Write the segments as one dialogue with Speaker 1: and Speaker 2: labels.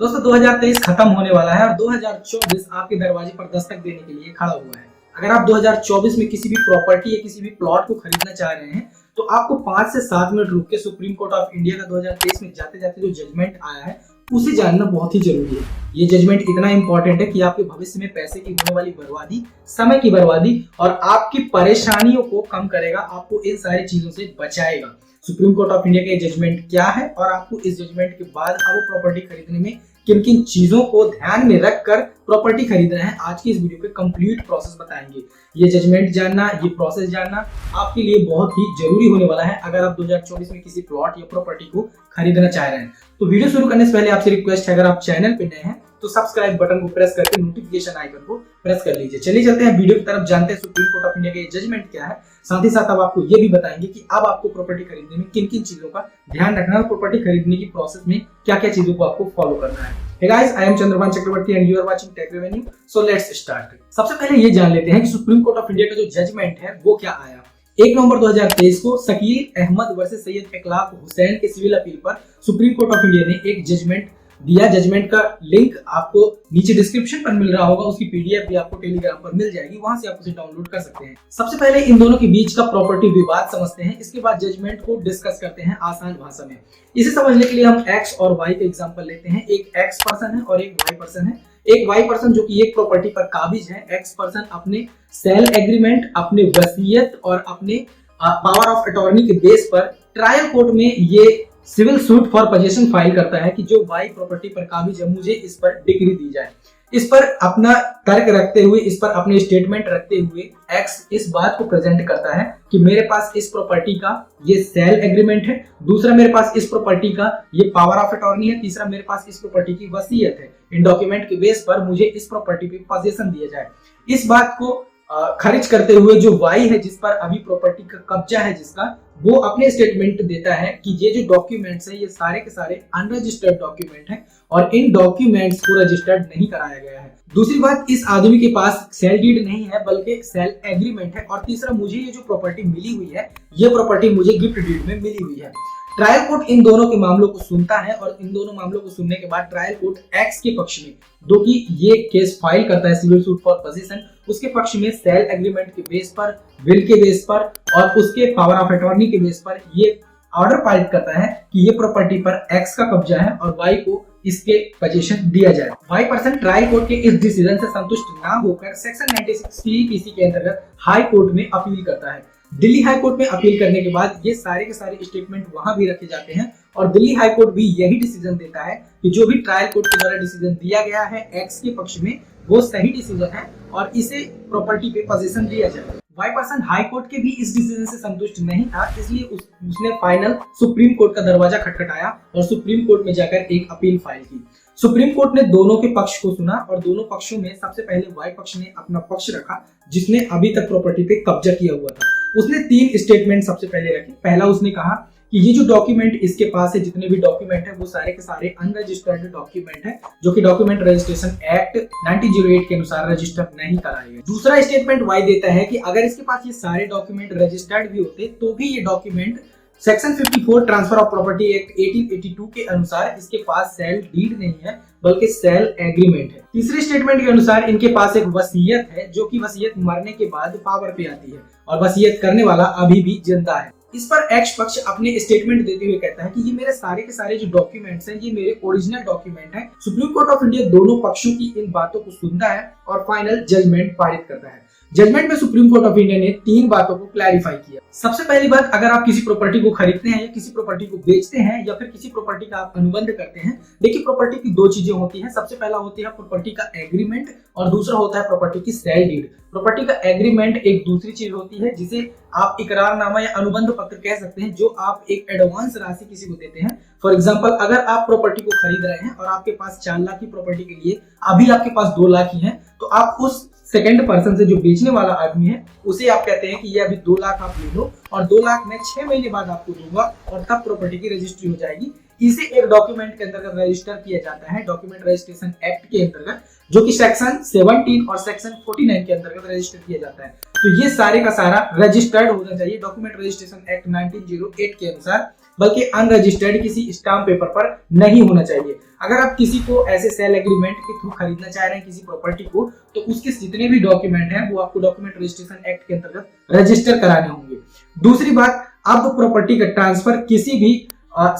Speaker 1: दोस्तों 2023 खत्म होने वाला है और 2024 आपके दरवाजे पर दस्तक देने के लिए खड़ा हुआ है। अगर आप 2024 में किसी भी प्रॉपर्टी या किसी भी प्लॉट को खरीदना चाह रहे हैं तो आपको 5 से 7 मिनट रुक के सुप्रीम कोर्ट ऑफ इंडिया का 2023 में जाते जाते जो जजमेंट आया है उसे जानना बहुत ही जरूरी है। ये जजमेंट इतना इंपॉर्टेंट है कि आपके भविष्य में पैसे की होने वाली बर्बादी, समय की बर्बादी और आपकी परेशानियों को कम करेगा, आपको इन सारी चीजों से बचाएगा। सुप्रीम कोर्ट ऑफ इंडिया का जजमेंट क्या है और आपको इस जजमेंट के बाद आपको प्रॉपर्टी खरीदने में किन किन चीजों को ध्यान में रखकर प्रॉपर्टी खरीदना है, आज की इस वीडियो पे कंप्लीट प्रोसेस बताएंगे। ये जजमेंट जानना, ये प्रोसेस जानना आपके लिए बहुत ही जरूरी होने वाला है अगर आप 2024 में किसी प्लॉट या प्रॉपर्टी को खरीदना चाह रहे हैं। तो वीडियो शुरू करने से पहले आपसे रिक्वेस्ट है, अगर आप चैनल पे नए हैं तो सब्सक्राइब बटन को प्रेस करके नोटिफिकेशन आइकन को प्रेस कर लीजिए। चलिए चलते हैं वीडियो की तरफ, जानते हैं सुप्रीम कोर्ट ऑफ इंडिया का ये जजमेंट क्या है। साथ ही साथ अब आपको ये भी बताएंगे कि अब आपको प्रॉपर्टी खरीदने में किन किन चीजों का ध्यान रखना है और प्रॉपर्टी खरीदने की प्रोसेस में क्या क्या चीजों को आपको फॉलो करना है। Hey guys, I am Chandravan Chakrabarti and you are watching Tech Revenue. So let's start. सबसे पहले ये जान लेते हैं कि सुप्रीम कोर्ट ऑफ इंडिया का जो जजमेंट है वो क्या आया। 1 नवंबर 2023 को शकील अहमद वर्सेस सैयद इखलाक हुसैन के सिविल अपील पर सुप्रीम कोर्ट ऑफ इंडिया ने एक जजमेंट दिया। जजमेंट का लिंक आपको नीचे डिस्क्रिप्शन पर मिल रहा होगा, उसकी पीडीएफ भी आपको टेलीग्राम पर मिल जाएगी, वहां से आप उसे डाउनलोड कर सकते हैं। सबसे पहले इन दोनों के बीच का प्रॉपर्टी विवाद समझते हैं, इसके बाद जजमेंट को डिस्कस करते हैं आसान भाषा में। इसे समझने के लिए हम एक्स और वाई का एग्जांपल लेते हैं। एक एक्स पर्सन है और एक वाई पर्सन है। एक वाई पर्सन जो कि एक प्रॉपर्टी पर काबिज है, एक्स पर्सन अपने सेल एग्रीमेंट, अपने वसीयत और अपने पावर ऑफ अटॉर्नी के बेस पर ट्रायल कोर्ट में ये civil suit for possession file करता है कि जो वाई प्रॉपर्टी पर काबिज है मुझे इस पर डिग्री दी जाए। इस पर अपना तर्क रखते हुए, इस पर अपने स्टेटमेंट रखते हुए एक्स इस बात को प्रेजेंट करता है कि मेरे पास इस प्रॉपर्टी का ये सेल एग्रीमेंट है, दूसरा मेरे पास इस प्रॉपर्टी का ये पावर ऑफ अटॉर्नी है, तीसरा मेरे पास इस प्रॉपर्टी की वसीयत है। इन डॉक्यूमेंट के बेस पर मुझे इस प्रॉपर्टी पे पोजेशन दिया जाए। इस बात को खारिज करते हुए जो वाई है, जिस पर अभी प्रॉपर्टी का कब्जा है जिसका, वो अपने स्टेटमेंट देता है कि ये जो डॉक्यूमेंट्स है ये सारे के सारे अनरजिस्टर्ड डॉक्यूमेंट हैं और इन डॉक्यूमेंट्स को रजिस्टर्ड नहीं कराया गया है। दूसरी बात, इस आदमी के पास सेल डीड नहीं है बल्कि सेल एग्रीमेंट है। और तीसरा, मुझे ये जो प्रॉपर्टी मिली हुई है ये प्रॉपर्टी मुझे गिफ्ट डीड में मिली हुई है। ट्रायल कोर्ट इन दोनों के मामलों को सुनता है और इन दोनों मामलों को सुनने के बाद ट्रायल कोर्ट एक्स के पक्ष में, जो कि ये केस फाइल करता है सिविल सूट फॉर पोजेशन, उसके पक्ष में सेल एग्रीमेंट के बेस पर, विल के बेस पर और उसके पावर ऑफ अटॉर्नी के बेस पर ये ऑर्डर पारित करता है कि ये प्रॉपर्टी पर एक्स का कब्जा है और वाई को इसके पोजीशन दिया जाए। वाई पर्सन ट्रायल कोर्ट के इस डिसीजन से संतुष्ट ना होकर सेक्शन 96 पीसी के अंतर्गत हाई कोर्ट में अपील करता है। दिल्ली हाई कोर्ट में अपील करने के बाद ये सारे के सारे स्टेटमेंट वहां भी रखे जाते हैं और दिल्ली हाई कोर्ट भी यही डिसीजन देता है कि जो भी ट्रायल कोर्ट के द्वारा डिसीजन दिया गया है एक्स के पक्ष में वो सही डिसीजन है और इसे प्रॉपर्टी पे पोजीशन दिया जाए। वाई पर्सन हाई कोर्ट के भी इस डिसीजन से संतुष्ट नहीं था, इसलिए उसने फाइनल सुप्रीम कोर्ट का दरवाजा खटखटाया और सुप्रीम कोर्ट में जाकर एक अपील फाइल की। सुप्रीम कोर्ट ने दोनों के पक्ष को सुना और दोनों पक्षों में सबसे पहले वाई पक्ष ने अपना पक्ष रखा, जिसने अभी तक प्रॉपर्टी पे कब्जा किया हुआ था। उसने 3 स्टेटमेंट सबसे पहले रखे। पहला, उसने कहा कि ये जो डॉक्यूमेंट इसके पास है, जितने भी डॉक्यूमेंट है वो सारे के सारे अनरजिस्टर्ड डॉक्यूमेंट है, जो कि डॉक्यूमेंट रजिस्ट्रेशन एक्ट 1908 के अनुसार रजिस्टर नहीं कराए गए। दूसरा स्टेटमेंट वाई देता है कि अगर इसके पास ये सारे डॉक्यूमेंट रजिस्टर्ड भी होते तो भी ये document section 54 transfer of property act 1882 के अनुसार इसके पास सेल डीड नहीं है बल्कि सेल एग्रीमेंट है। तीसरे स्टेटमेंट के अनुसार इनके पास एक वसीयत है, जो कि वसीयत मरने के बाद पावर पे आती है और वसीयत करने वाला अभी भी जिंदा है। इस पर एक्स पक्ष अपने स्टेटमेंट देते हुए कहता है कि ये मेरे सारे के सारे जो डॉक्यूमेंट्स हैं ये मेरे ओरिजिनल डॉक्यूमेंट हैं। सुप्रीम कोर्ट ऑफ इंडिया दोनों पक्षों की इन बातों को सुनता है और फाइनल जजमेंट पारित करता है। जजमेंट में सुप्रीम कोर्ट ऑफ इंडिया ने 3 बातों को क्लैरिफाई किया। सबसे पहली बात, अगर आप किसी प्रॉपर्टी को खरीदते हैं या किसी प्रॉपर्टी को बेचते हैं या फिर किसी प्रॉपर्टी का आप अनुबंध करते हैं, देखिए प्रॉपर्टी की 2 चीजें होती हैं। सबसे पहला होती है प्रॉपर्टी का एग्रीमेंट और दूसरा होता है प्रॉपर्टी की सेल डीड। प्रॉपर्टी का एग्रीमेंट एक दूसरी चीज होती है जिसे आप इकरारनामा या अनुबंध पत्र कह सकते हैं, जो आप एक एडवांस राशि किसी को देते हैं। फॉर एग्जांपल, अगर आप प्रॉपर्टी को खरीद रहे हैं और आपके पास 4 लाख की प्रॉपर्टी के लिए अभी आपके पास 2 लाख ही है, तो आप उस सेकंड पर्सन से, जो बेचने वाला आदमी है, उसे आप कहते हैं कि ये अभी 2 लाख आप ले लो और 2 लाख मैं 6 महीने बाद आपको दूंगा और तब प्रॉपर्टी की रजिस्ट्री हो जाएगी। इसे एक डॉक्यूमेंट के अंतर्गत रजिस्टर किया जाता है, डॉक्यूमेंट रजिस्ट्रेशन एक्ट के अंतर्गत, जो कि सेक्शन 17 और सेक्शन 49 के अंतर्गत रजिस्टर किया जाता है। तो ये सारे का सारा रजिस्टर्ड होना चाहिए। डॉक्यूमेंट रजिस्ट्रेशन एक्ट 1908 के अनुसार बल्कि अनरजिस्टर्ड किसी स्टाम्प पेपर पर नहीं होना चाहिए। अगर आप किसी को ऐसे सेल एग्रीमेंट के थ्रू खरीदना चाह रहे हैं किसी प्रॉपर्टी को, तो उसके जितने भी डॉक्यूमेंट हैं वो आपको डॉक्यूमेंट रजिस्ट्रेशन एक्ट के अंतर्गत रजिस्टर कराने होंगे। दूसरी बात, अब प्रॉपर्टी का ट्रांसफर किसी भी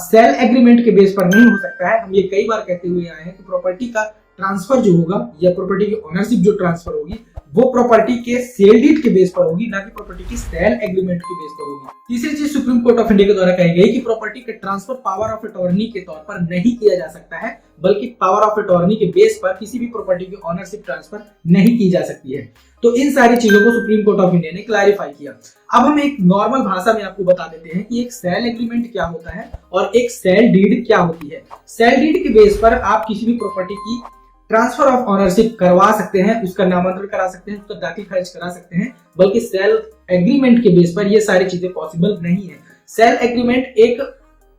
Speaker 1: सेल एग्रीमेंट के बेस पर नहीं हो सकता है। हम ये कई बार कहते हुए आए हैं कि प्रॉपर्टी का ट्रांसफर जो होगा या प्रॉपर्टी की ओनरशिप जो ट्रांसफर होगी वो प्रॉपर्टी के सेल डीड के बेस पर होगी, ना कि प्रॉपर्टी की सेल एग्रीमेंट के बेस पर होगी। तीसरी चीज सुप्रीम कोर्ट ऑफ इंडिया के द्वारा कही गई कि प्रॉपर्टी का ट्रांसफर पावर ऑफ अटॉर्नी के तौर पर नहीं किया जा सकता है, बल्कि पावर ऑफ अटॉर्नी के बेस पर किसी भी प्रॉपर्टी की ओनरशिप ट्रांसफर नहीं की जा सकती है। तो इन सारी चीजों को सुप्रीम कोर्ट ऑफ इंडिया ने क्लैरिफाई किया। अब हम एक नॉर्मल भाषा में आपको बता देते हैं कि एक सेल एग्रीमेंट क्या होता है और एक सेल डीड क्या होती है। सेल डीड के बेस पर आप किसी भी प्रॉपर्टी की ट्रांसफर ऑफ ओनरशिप करवा सकते हैं, उसका नामांतरण करा सकते हैं, उसका दाखिल खारिज करा सकते हैं, बल्कि सेल एग्रीमेंट के बेस पर ये सारी चीजें पॉसिबल नहीं है। सेल एग्रीमेंट एक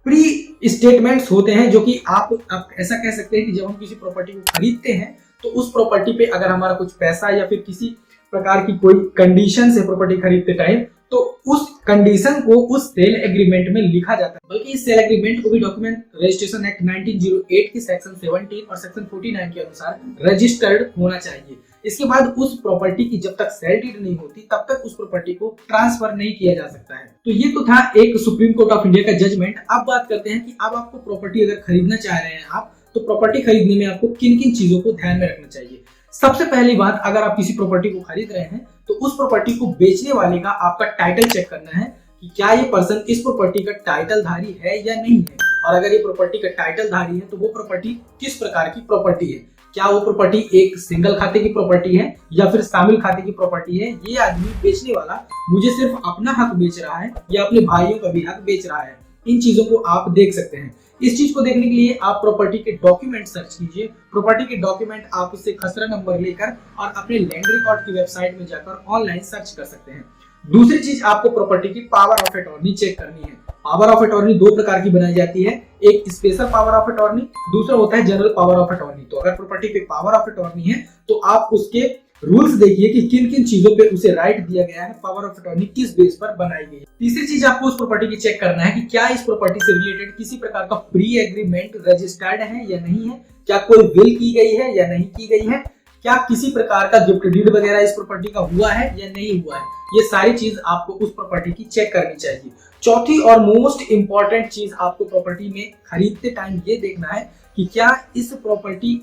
Speaker 1: प्री स्टेटमेंट्स होते हैं जो कि आप ऐसा कह सकते हैं कि जब हम किसी प्रॉपर्टी को खरीदते हैं तो उस प्रॉपर्टी पे अगर हमारा कुछ पैसा या फिर किसी प्रकार की कोई कंडीशन है प्रॉपर्टी खरीदते टाइम, तो उस कंडीशन को उस सेल एग्रीमेंट में लिखा जाता है। बल्कि इस सेल एग्रीमेंट को भी डॉक्यूमेंट रजिस्ट्रेशन एक्ट 1908 की सेक्शन 17 और सेक्शन 49 के अनुसार रजिस्टर्ड होना चाहिए। इसके बाद उस प्रॉपर्टी की जब तक सेल डीड नहीं होती तब तक उस प्रॉपर्टी को ट्रांसफर नहीं किया जा सकता है। तो ये तो था एक सुप्रीम कोर्ट ऑफ इंडिया का जजमेंट। अब बात करते हैं कि अब आपको प्रॉपर्टी अगर खरीदना चाह रहे हैं आप, तो प्रॉपर्टी खरीदने में आपको किन किन चीजों को ध्यान में रखना चाहिए। सबसे पहली बात, अगर आप किसी प्रॉपर्टी को खरीद रहे हैं तो उस प्रॉपर्टी को बेचने वाले का आपका टाइटल चेक करना है कि क्या ये पर्सन इस प्रॉपर्टी का टाइटल धारी है या नहीं है, और अगर ये प्रॉपर्टी का टाइटल धारी है तो वो प्रॉपर्टी किस प्रकार की प्रॉपर्टी है। क्या वो प्रॉपर्टी एक सिंगल खाते की प्रॉपर्टी है या फिर शामिल खाते की प्रॉपर्टी है। ये आदमी बेचने वाला मुझे सिर्फ अपना हक बेच रहा है या अपने भाइयों का भी हक बेच रहा है, इन चीजों को आप देख सकते हैं। इस चीज को देखने के लिए आप प्रॉपर्टी के डॉक्यूमेंट सर्च कीजिए। प्रॉपर्टी के डॉक्यूमेंट आप उससे खसरा नंबर लेकर और अपने लैंड रिकॉर्ड की वेबसाइट में जाकर ऑनलाइन सर्च कर सकते हैं। दूसरी चीज, आपको प्रॉपर्टी की पावर ऑफ अटॉर्नी चेक करनी है। पावर ऑफ अटॉर्नी दो प्रकार की बनाई जाती है, एक स्पेशल पावर ऑफ अटॉर्नी, दूसरा होता है जनरल पावर ऑफ अटॉर्नी। तो अगर प्रॉपर्टी पे पावर ऑफ अटॉर्नी है तो आप उसके रूल्स देखिए कि किन किन चीजों पे उसे राइट दिया गया है, पावर ऑफ अटॉर्नी किस बेस पर बनाई गई है। तीसरी चीज, आपको उस प्रॉपर्टी की चेक करना है कि क्या इस प्रॉपर्टी से रिलेटेड किसी प्रकार का प्री एग्रीमेंट रजिस्टर्ड है या नहीं है, क्या कोई विल की गई है या नहीं की गई है, क्या किसी प्रकार का गिफ्ट डीड वगैरह इस प्रॉपर्टी का हुआ है या नहीं हुआ है। ये सारी चीज आपको उस प्रॉपर्टी की चेक करनी चाहिए। चौथी और मोस्ट इंपॉर्टेंट चीज, आपको प्रॉपर्टी में खरीदते टाइम ये देखना है कि क्या इस प्रॉपर्टी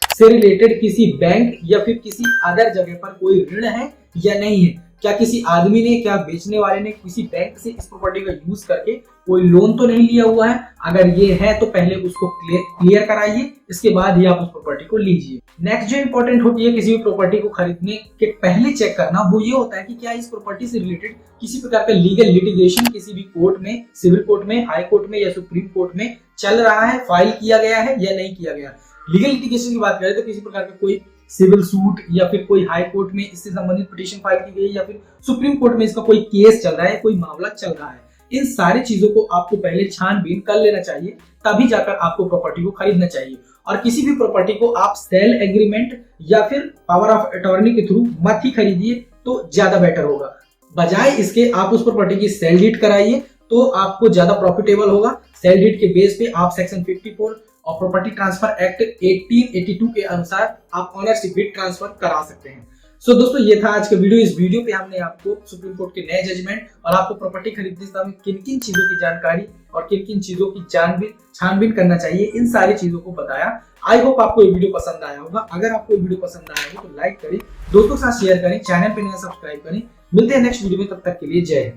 Speaker 1: से रिलेटेड किसी बैंक या फिर किसी अदर जगह पर कोई ऋण है या नहीं है। क्या किसी आदमी ने, क्या बेचने वाले ने किसी बैंक से इस प्रॉपर्टी का यूज करके कोई लोन तो नहीं लिया हुआ है। अगर ये है तो पहले उसको क्लियर कराइए, इसके बाद ही आप उस प्रॉपर्टी को लीजिए। नेक्स्ट जो इंपॉर्टेंट होती है किसी भी प्रॉपर्टी को खरीदने के पहले चेक करना, वो ये होता है कि क्या इस प्रॉपर्टी से रिलेटेड किसी प्रकार का लीगल लिटिगेशन किसी भी कोर्ट में, सिविल कोर्ट में, हाई कोर्ट में या सुप्रीम कोर्ट में चल रहा है, फाइल किया गया है या नहीं किया गया। लीगल लिटिगेशन की बात करें तो किसी प्रकार का कोई सिविल सूट या फिर कोई हाई कोर्ट में इससे संबंधित पिटीशन फाइल की गई या फिर सुप्रीम कोर्ट में इसका कोई केस चल रहा है, कोई मामला चल रहा है। इन सारी चीजों को आपको पहले छानबीन कर लेना चाहिए, तभी जाकर आपको प्रॉपर्टी को खरीदना चाहिए। और किसी भी प्रॉपर्टी को आप सेल एग्रीमेंट या फिर पावर ऑफ अटॉर्नी के थ्रू मत ही खरीदिए तो ज्यादा बेटर होगा। बजाय इसके आप उस प्रॉपर्टी की सेल डीड कराइए तो आपको ज्यादा प्रॉफिटेबल होगा। सेल डीड के बेस पे आप सेक्शन 54 और प्रॉपर्टी ट्रांसफर एक्ट 1882 के अनुसार आप ओनरशिप भी ट्रांसफर करा सकते हैं। सो दोस्तों, ये था आज का वीडियो। इस वीडियो पे हमने आपको सुप्रीम कोर्ट के नए जजमेंट और आपको प्रॉपर्टी खरीदते समय किन किन चीजों की जानकारी और किन किन चीजों की छानबीन करना चाहिए, इन सारी चीजों को बताया। आई होप आपको ये वीडियो पसंद आया होगा। अगर आपको ये वीडियो पसंद आया हो तो लाइक करें, दोस्तों के साथ शेयर करें, चैनल पे नया सब्सक्राइब करें। मिलते हैं नेक्स्ट वीडियो में, तब तक के लिए जय हिंद।